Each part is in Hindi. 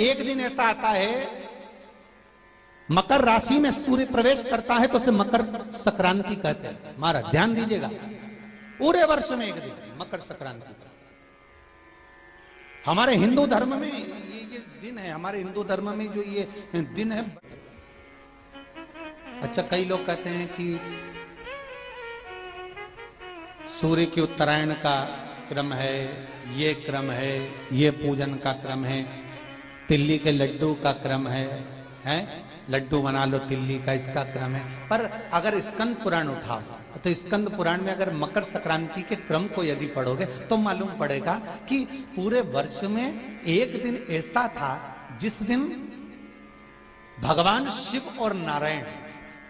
एक दिन ऐसा आता है, मकर राशि में सूर्य प्रवेश करता है तो उसे मकर संक्रांति कहते हैं। महाराज ध्यान दीजिएगा, पूरे वर्ष में एक दिन मकर संक्रांति का। हमारे हिंदू धर्म में ये दिन है, हमारे हिंदू धर्म में जो ये दिन है। अच्छा, कई लोग कहते हैं कि सूर्य की उत्तरायण का क्रम है, ये क्रम है, ये पूजन का क्रम है, तिल्ली के लड्डू का क्रम है, लड्डू बना लो तिल्ली का, इसका क्रम है। पर अगर स्कंद पुराण उठाओ तो स्कंद पुराण में अगर मकर संक्रांति के क्रम को यदि पढ़ोगे तो मालूम पड़ेगा कि पूरे वर्ष में एक दिन ऐसा था जिस दिन भगवान शिव और नारायण,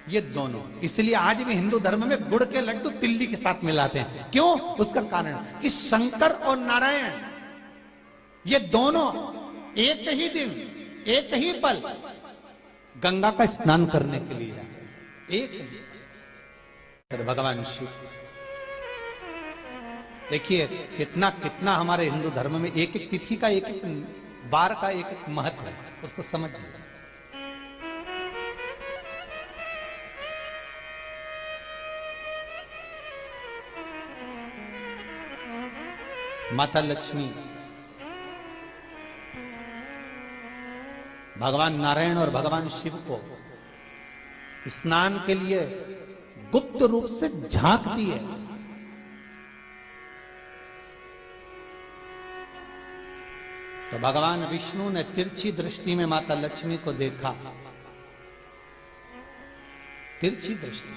ये दोनों, इसलिए आज भी हिंदू धर्म में गुड़ के लड्डू तिल्ली के साथ मिलाते हैं। क्यों? उसका कारण कि शंकर और नारायण ये दोनों एक ही दिन, एक ही पल गंगा का स्नान करने के लिए जाते, एक ही। फिर भगवान शिव, देखिए कितना कितना हमारे हिंदू धर्म में एक एक तिथि का, एक एक बार का एक एक महत्व है, उसको समझिए। माता लक्ष्मी, भगवान नारायण और भगवान शिव को स्नान के लिए गुप्त रूप से झांकती है। तो भगवान विष्णु ने तिरछी दृष्टि में माता लक्ष्मी को देखा, तिरछी दृष्टि।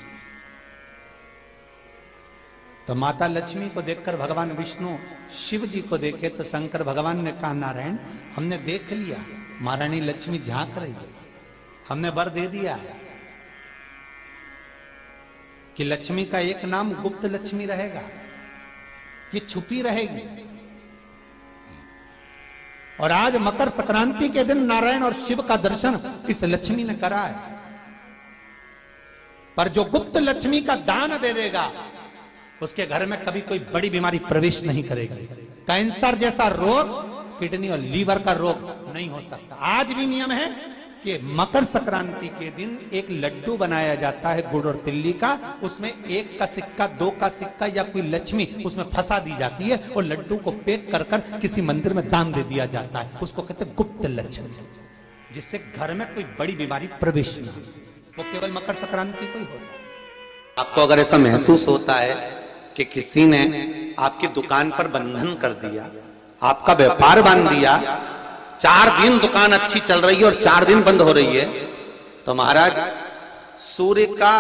तो माता लक्ष्मी को देखकर भगवान विष्णु शिव जी को देखे तो शंकर भगवान ने कहा, नारायण हमने देख लिया, महारानी लक्ष्मी झांक रही है, हमने वर दे दिया कि लक्ष्मी का एक नाम गुप्त लक्ष्मी रहेगा, ये छुपी रहेगी। और आज मकर संक्रांति के दिन नारायण और शिव का दर्शन इस लक्ष्मी ने करा है। पर जो गुप्त लक्ष्मी का दान दे देगा उसके घर में कभी कोई बड़ी बीमारी प्रवेश नहीं करेगी। कैंसर जैसा रोग, किडनी और लीवर का रोग नहीं हो सकता। आज भी नियम है कि मकर संक्रांति के दिन एक लड्डू बनाया जाता है गुड़ और तिल्ली का, उसमें 1 का सिक्का, 2 का सिक्का या कोई लक्ष्मी उसमें फंसा दी जाती है और लड्डू को पैक कर कर किसी मंदिर में दान दे दिया जाता है। उसको कहते हैं गुप्त लक्ष्मी, जिससे घर में कोई बड़ी बीमारी प्रवेश न हो। वो केवल मकर संक्रांति को ही होता है। आपको अगर ऐसा महसूस होता है कि किसी ने आपकी दुकान पर बंधन कर दिया, आपका व्यापार बांध दिया, 4 दिन दुकान अच्छी चल रही है और 4 दिन बंद हो रही है, तो महाराज सूर्य का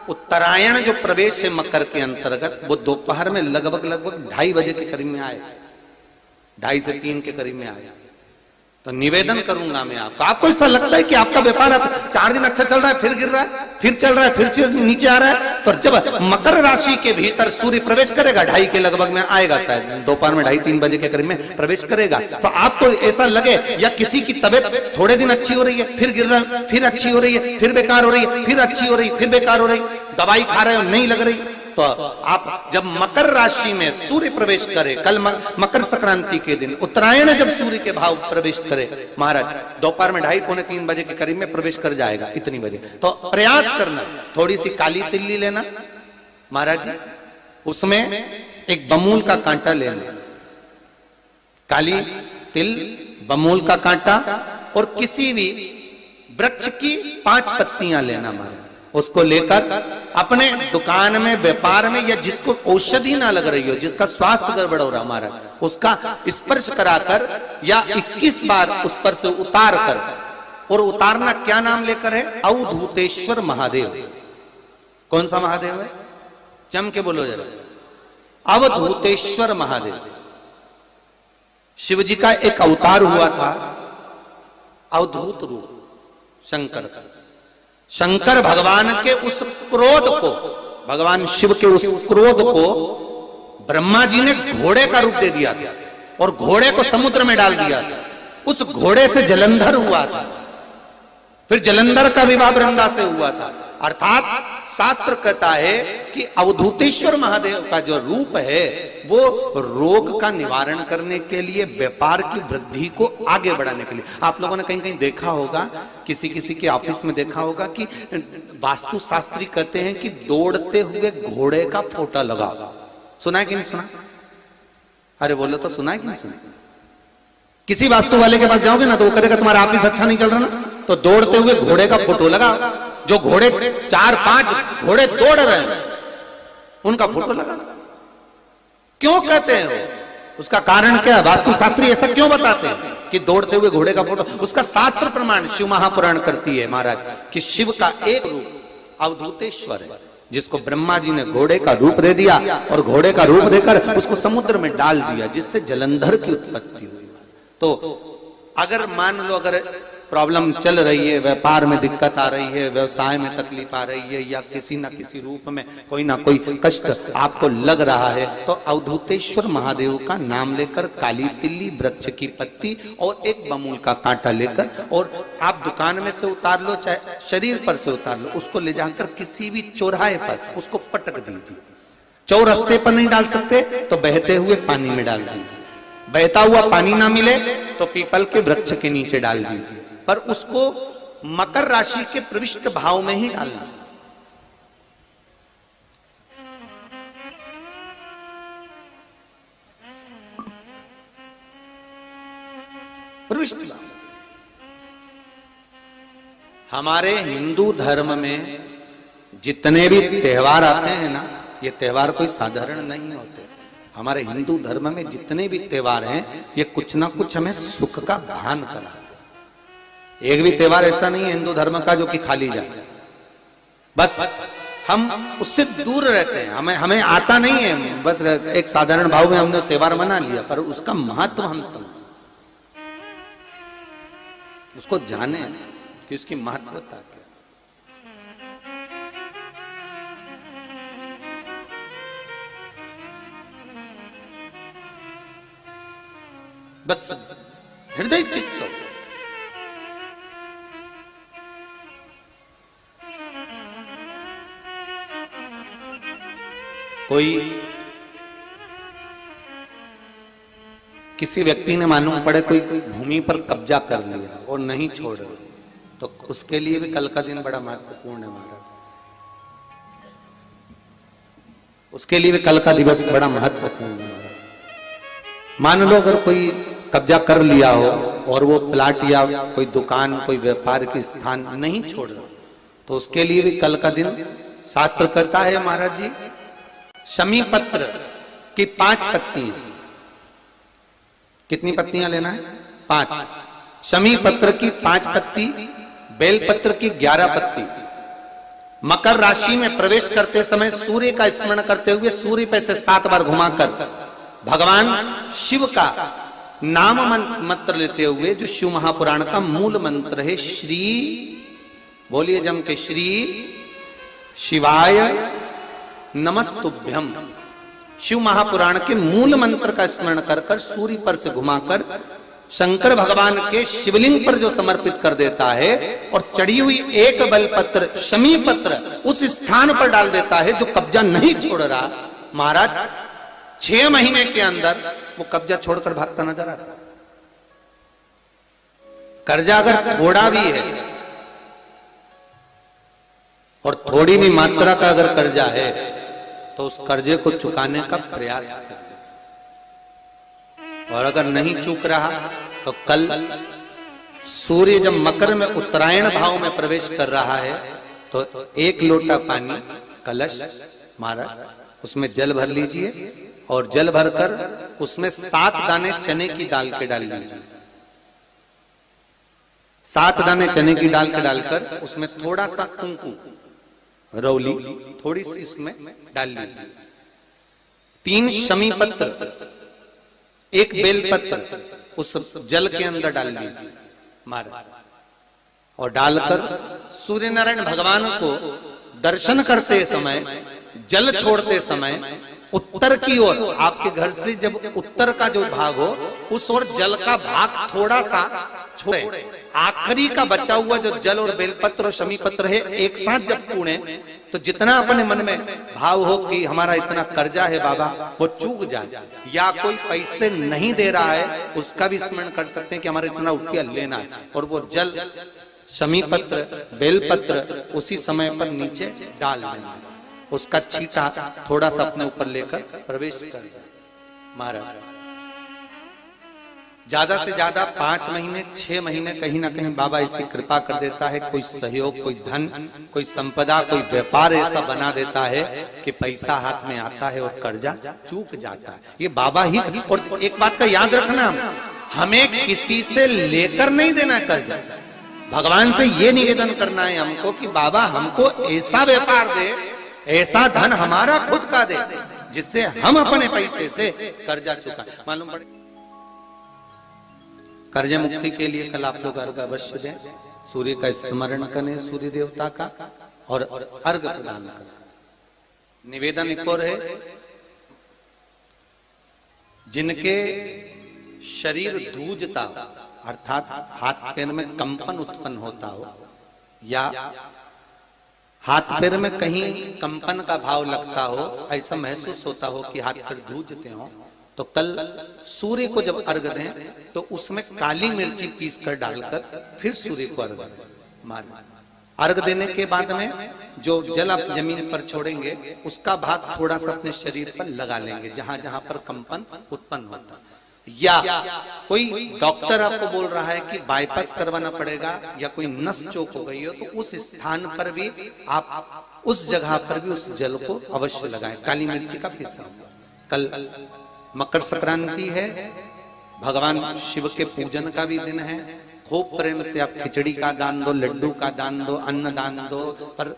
उत्तरायण जो प्रवेश है मकर के अंतर्गत, वो दोपहर में लगभग 2:30 बजे के करीब में आए, 2:30 से 3 के करीब में आए। तो निवेदन करूंगा मैं आपको ऐसा लगता है कि आपका व्यापार 4 दिन अच्छा चल रहा है, फिर गिर रहा है, फिर चल रहा है, फिर नीचे आ रहा है, तो जब मकर राशि के भीतर सूर्य प्रवेश करेगा, 2:30 के लगभग में आएगा, शायद दोपहर में 2:30-3 बजे के करीब में प्रवेश करेगा, तो आपको ऐसा लगे या किसी की तबियत थोड़े दिन अच्छी हो रही है, फिर गिर रहा है, फिर अच्छी हो रही है, फिर बेकार हो रही है, फिर अच्छी हो रही है, फिर बेकार हो रही, दवाई खा रहे हो नहीं लग रही। तो आप जब मकर राशि में सूर्य प्रवेश करे, कल मकर संक्रांति के दिन उत्तरायण जब सूर्य के भाव प्रवेश करे महाराज, दोपहर में 2:30-3 बजे के करीब में प्रवेश कर जाएगा, इतनी बजे। तो प्रयास करना, थोड़ी सी काली तिल्ली लेना महाराज जी, उसमें एक बमूल का कांटा लेना, काली तिल, बमूल का कांटा और किसी भी वृक्ष की 5 पत्तियां लेना महाराज। उसको लेकर अपने दुकान में, व्यापार में, या जिसको औषधि ना लग रही हो, जिसका स्वास्थ्य गड़बड़ हो रहा हमारा, उसका स्पर्श कराकर या 21 बार उस पर से उतार कर, और उतारना क्या नाम लेकर है? अवधूतेश्वर महादेव। कौन सा महादेव है? जम के बोलो जरा। अवधूतेश्वर महादेव शिव जी का एक अवतार हुआ था, अवधूत रूप शंकर का। शंकर भगवान के उस क्रोध को, भगवान शिव के उस क्रोध को ब्रह्मा जी ने घोड़े का रूप दे दिया था और घोड़े को समुद्र में डाल दिया था। उस घोड़े से जलंधर हुआ था, फिर जलंधर का विवाह वृंदा से हुआ था। अर्थात शास्त्र कहता है कि अवधूतेश्वर महादेव का जो रूप है वो रोग का निवारण करने के लिए, व्यापार की वृद्धि को आगे बढ़ाने के लिए। आप लोगों ने कहीं कहीं देखा होगा, किसी किसी के ऑफिस में देखा होगा कि वास्तु शास्त्री कहते हैं कि दौड़ते हुए घोड़े का फोटो लगा। सुना है कि नहीं सुना? अरे बोलो तो, सुना है कि नहीं सुना? किसी वास्तु वाले के पास जाओगे ना तो वो कहेगा तुम्हारा ऑफिस अच्छा नहीं चल रहा ना, तो दौड़ते हुए घोड़े का फोटो लगा। जो घोड़े 4-5 घोड़े दौड़ रहे हैं उनका फोटो लगा। क्यों कहते हैं वो? उसका कारण क्या है? वास्तु शास्त्री ऐसा क्यों बताते हैं कि दौड़ते हुए घोड़े का फोटो? उसका शास्त्र प्रमाण शिव महापुराण करती है महाराज कि शिव का एक रूप अवधूतेश्वर है, जिसको ब्रह्मा जी ने घोड़े का रूप दे दिया और घोड़े का रूप देकर उसको समुद्र में डाल दिया, जिससे जलंधर की उत्पत्ति हुई। तो अगर मान लो, अगर प्रॉब्लम चल रही है, व्यापार में दिक्कत आ रही है, व्यवसाय में तकलीफ आ रही है, या किसी ना किसी रूप में कोई ना कोई कष्ट आपको लग रहा है, तो अवधूतेश्वर महादेव का नाम लेकर काली तिल्ली वृक्ष की पत्ती और एक बमूल का कांटा लेकर, और आप दुकान में से उतार लो, चाहे शरीर पर से उतार लो, उसको ले जाकर किसी भी चौराहे पर उसको पटक दीजिए। चौरस्ते पर नहीं डाल सकते तो बहते हुए पानी में डाल दीजिए। बहता हुआ पानी ना मिले तो पीपल के वृक्ष के नीचे डाल दीजिए, पर उसको मकर राशि के प्रविष्ट भाव में ही डालना। प्रविष्ट भाव। हमारे हिंदू धर्म में जितने भी त्योहार आते हैं ना, ये त्योहार कोई साधारण नहीं होते। हमारे हिंदू धर्म में जितने भी त्योहार हैं ये कुछ ना कुछ हमें सुख का भान कराते। एक भी त्योहार ऐसा नहीं है हिंदू धर्म का जो कि खाली जाए। बस हम उससे दूर रहते हैं, हमें आता नहीं है। बस एक साधारण भाव में हमने त्योहार मना लिया, पर उसका महत्व हम समझें, उसको जाने कि उसकी महत्वता क्या। बस हृदय चित्त हो। कोई किसी व्यक्ति ने मालूम पड़े कोई भूमि पर कब्जा कर लिया और नहीं छोड़ रहे, तो उसके लिए भी कल का दिन बड़ा महत्वपूर्ण है महाराज। उसके लिए भी कल का दिवस बड़ा महत्वपूर्ण है महाराज। मान लो अगर कोई कब्जा कर लिया हो और वो प्लाट या कोई दुकान, कोई व्यापार की स्थान नहीं छोड़ रहा, तो उसके लिए भी कल का दिन शास्त्र कहता है महाराज जी, शमी पत्र की 5 पत्तियां। कितनी पत्तियां लेना है? 5। शमी पत्र की 5 पत्ती, बेलपत्र की 11 पत्ती। मकर राशि में प्रवेश करते समय सूर्य का स्मरण करते हुए सूर्य पे से 7 बार घुमाकर भगवान शिव का नाम मंत्र लेते हुए, जो शिव महापुराण का मूल मंत्र है, श्री, बोलिए जम के, श्री शिवाय नमस्तुभ्यम। शिव महापुराण के मूल मंत्र का स्मरण कर कर सूर्य पर से घुमाकर शंकर भगवान के शिवलिंग पर जो समर्पित कर देता है, और चढ़ी हुई एक बेलपत्र शमी पत्र उस स्थान पर डाल देता है जो कब्जा नहीं छोड़ रहा, महाराज 6 महीने के अंदर वो कब्जा छोड़कर भागता नजर आता। कर्जा अगर थोड़ा भी है और थोड़ी भी मात्रा का अगर कर्जा है, तो उस कर्जे को चुकाने का प्रयास करें। और अगर नहीं चूक रहा तो कल सूर्य जब मकर में उत्तरायण भाव में प्रवेश कर रहा है, तो 1 लोटा पानी कलश मारा, उसमें जल भर लीजिए, और जल भरकर उसमें 7 दाने चने की दाल के डाल लीजिए। 7 दाने चने की दाल के डालकर उसमें थोड़ा सा कुंकू, रौली थोड़ी सी इसमें डाल लीजिए। 3 शमी पत्र, 1 बेल पत्र उस जल के अंदर डाल लीजिए, मारा, और डालकर सूर्य नारायण भगवान को दर्शन करते समय, जल छोड़ते समय उत्तर की ओर, आपके घर से जब उत्तर का जो भाग हो उस ओर जल का भाग थोड़ा सा छोड़े, आखिरी का बचा हुआ जो जल और बेलपत्र और शमी पत्र है एक साथ जब पूणे, तो जितना अपने मन में भाव हो कि हमारा इतना कर्जा है बाबा, वो चूक जाए, या कोई पैसे नहीं दे रहा है उसका भी स्मरण कर सकते हैं कि हमारा इतना रुपया लेना है, और वो जल शमी पत्र बेलपत्र उसी समय पर नीचे डाल देना, उसका छींटा थोड़ा सा अपने ऊपर लेकर प्रवेश कर दिया। महाराज ज्यादा से ज्यादा 5 महीने 6 महीने कहीं ना कहीं बाबा ऐसी कृपा कर देता है, कोई सहयोग, कोई धन, कोई संपदा, कोई व्यापार ऐसा बना देता है कि पैसा हाथ में आता है और कर्जा चूक जाता है। ये बाबा ही। और एक बात का याद रखना, हमें किसी से लेकर नहीं देना कर्जा, भगवान से ये निवेदन करना है हमको कि बाबा हमको ऐसा व्यापार दे, ऐसा धन हमारा खुद का दे जिससे हम अपने पैसे से कर्जा चुका। मालूम पड़े कर्ज मुक्ति के लिए कल आप लोग अर्घ अवश्य दें, सूर्य का स्मरण करें, सूर्य देवता का, और अर्घ प्रदान करें। निवेदन एक और है, जिनके शरीर धूजता हो, अर्थात हाथ पैर में कंपन उत्पन्न होता हो, या हाथ पैर में कहीं कंपन का भाव लगता हो, ऐसा महसूस होता हो कि हाथ पैर धूजते हो, तो कल सूर्य को जब अर्घ दें तो उसमें काली मिर्ची पीस कर डालकर फिर सूर्य को अर्घ मारें। अर्घ देने के बाद में जो जल आप जमीन पर छोड़ेंगे उसका भाग थोड़ा सा अपने शरीर पर लगा लेंगे, जहां जहां पर कंपन उत्पन्न होता। या कोई डॉक्टर आपको बोल रहा है कि बाईपास करवाना पड़ेगा, या कोई नस चोक हो गई हो, तो उस स्थान पर भी आप उस जगह पर भी उस जल को अवश्य लगाएं, काली मिर्ची का पिसा। कल मकर संक्रांति है, भगवान शिव के पूजन का भी दिन है। खूब प्रेम से आप खिचड़ी का दान दो, लड्डू का दान दो, अन्न दान दो, पर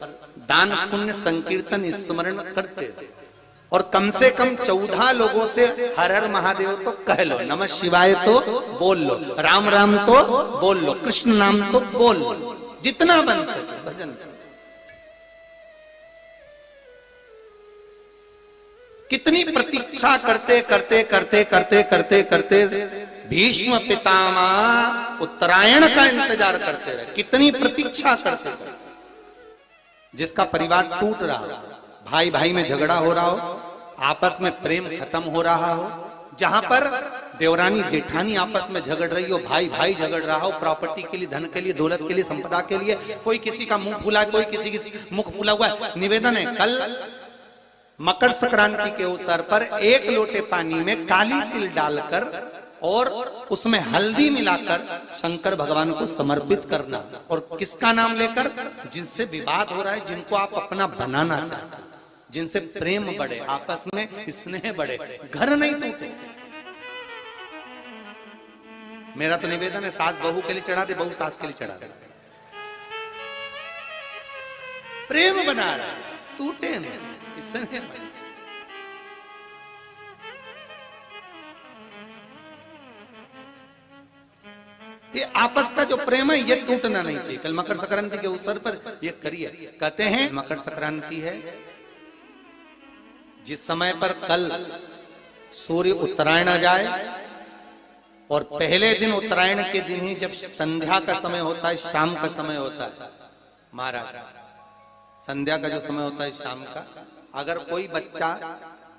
दान पुण्य संकीर्तन स्मरण करते रहो। और कम से कम 14 लोगों से हर हर महादेव तो कह लो, नमः शिवाय तो बोल लो, राम राम तो बोल लो, कृष्ण नाम तो बोल लो, जितना बन सके भजन। कितनी प्रतीक्षा करते करते करते करते करते करते भीष्म पितामह उत्तरायण का इंतजार करते रहे, कितनी प्रतीक्षा करते करते। जिसका परिवार टूट रहा हो, भाई भाई में झगड़ा हो रहा हो, आपस में प्रेम खत्म हो रहा हो, जहां पर देवरानी जेठानी आपस में झगड़ रही हो, भाई भाई झगड़ रहा हो, प्रॉपर्टी के लिए, धन के लिए, दौलत के लिए, संपदा के लिए, कोई किसी का मुंह फूला, कोई किसी की मुख फूला हुआ है। निवेदन है, कल मकर संक्रांति के अवसर पर 1 लोटे पानी में काली तिल डालकर और उसमें हल्दी मिलाकर शंकर भगवान को समर्पित करना, और किसका नाम लेकर? जिनसे विवाद हो रहा है, जिनको आप अपना बनाना चाहते हैं, जिनसे प्रेम बढ़े, आपस में स्नेह बढ़े, घर नहीं टूटे। मेरा तो निवेदन है, सास बहू के लिए चढ़ा दे, बहू सास के लिए चढ़ा दे, प्रेम बना रहा है, टूटे नहीं। ये आपस का जो प्रेम है ये टूटना नहीं चाहिए। कल मकर संक्रांति के अवसर पर ये करिए। कहते हैं मकर संक्रांति है जिस समय पर कल सूर्य उत्तरायण आ जाए, और पहले दिन उत्तरायण के दिन ही जब संध्या का समय होता है, शाम का समय होता है महाराज, संध्या का जो समय होता है शाम का, अगर कोई बच्चा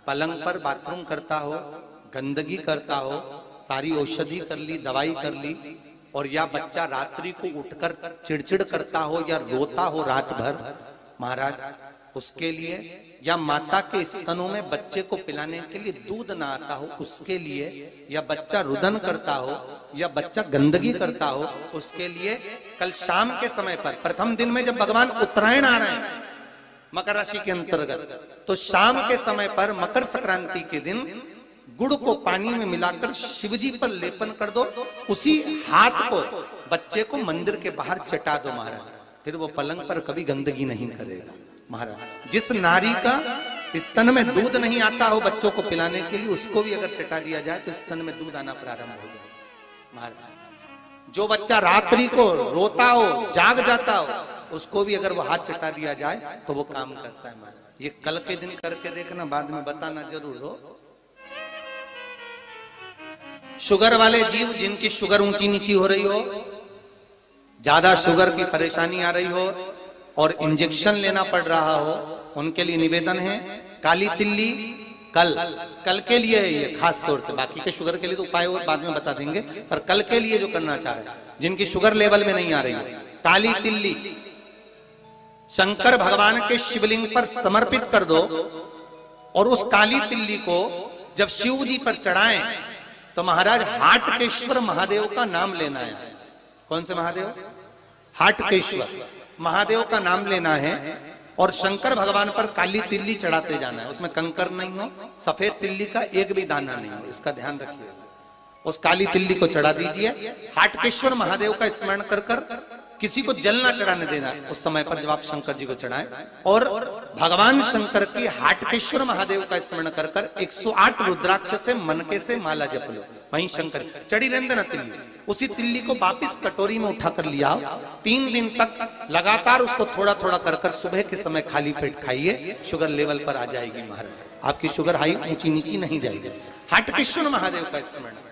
पलंग पर बाथरूम करता हो, गंदगी करता हो, सारी औषधि कर ली, दवाई कर ली, और या बच्चा रात्रि को उठकर चिड़चिड़ करता हो या रोता हो रात भर महाराज, उसके लिए, या माता के स्तनों में बच्चे को पिलाने के लिए दूध ना आता हो उसके लिए, या बच्चा रुदन करता हो, या बच्चा गंदगी करता हो, उसके लिए कल शाम के समय पर, प्रथम दिन में जब भगवान उत्तरायण आ रहे हैं मकर राशि के अंतर्गत, तो शाम के समय पर मकर संक्रांति के दिन गुड़ को पानी में मिलाकर शिवजी पर लेपन कर दो, उसी हाथ को बच्चे को मंदिर के बाहर चटा दो महाराज, फिर वो पलंग पर कभी गंदगी नहीं करेगा महाराज। जिस नारी का स्तन में दूध नहीं आता हो बच्चों को पिलाने के लिए, उसको भी अगर चटा दिया जाए तो स्तन में दूध आना प्रारंभ हो जाए महाराज। जो बच्चा रात्रि को रोता हो, जाग जाता हो, उसको भी अगर वो हाथ चटा दिया जाए तो वो काम करता है महाराज। ये कल के दिन करके देखना, बाद में बताना जरूर हो। शुगर वाले जीव जिनकी शुगर ऊंची नीची हो रही हो, ज्यादा शुगर की परेशानी आ रही हो और इंजेक्शन लेना पड़ रहा हो, उनके लिए निवेदन है काली तिल्ली कल के लिए है ये खास तौर से, बाकी के शुगर के लिए तो उपाय और बाद में बता देंगे, पर कल के लिए जो करना चाह रहे हैं, जिनकी शुगर लेवल में नहीं आ रही है, काली तिल्ली शंकर भगवान के शिवलिंग पर समर्पित कर दो और उस काली तिल्ली को जब शिव जी पर चढ़ाएं तो महाराज हाटकेश्वर महादेव का नाम लेना है। कौन से महादेव? हाटकेश्वर महादेव का नाम लेना है और शंकर भगवान पर काली तिल्ली चढ़ाते जाना है। उसमें कंकर नहीं हो, सफेद तिल्ली का एक भी दाना नहीं हो, इसका ध्यान रखिएगा। उस काली तिल्ली को चढ़ा दीजिए। हाटकेश्वर महादेव का स्मरण कर कर किसी को जल ना चढ़ाने देना उस समय पर जब आप शंकर जी को चढ़ाएं, और भगवान शंकर की हाटकेश्वर महादेव का स्मरण कर कर 108 रुद्राक्ष से मनके से माला जप लो। वहीं शंकर चढ़ी रहने देना तिल्ली, उसी तिल्ली को वापिस कटोरी में उठा कर लिया। 3 दिन तक लगातार उसको थोड़ा थोड़ा कर कर सुबह के समय खाली पेट खाइए, शुगर लेवल पर आ जाएगी महाराज, आपकी शुगर हाई ऊंची नीची नहीं जाएगी। हाटकेश्वर महादेव का स्मरण।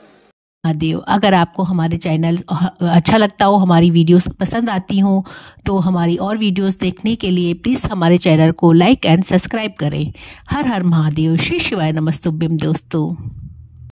महादेव, अगर आपको हमारे चैनल अच्छा लगता हो, हमारी वीडियोस पसंद आती हो, तो हमारी और वीडियोस देखने के लिए प्लीज़ हमारे चैनल को लाइक एंड सब्सक्राइब करें। हर हर महादेव, श्री शिवाय नमस्तुभ्यम दोस्तों।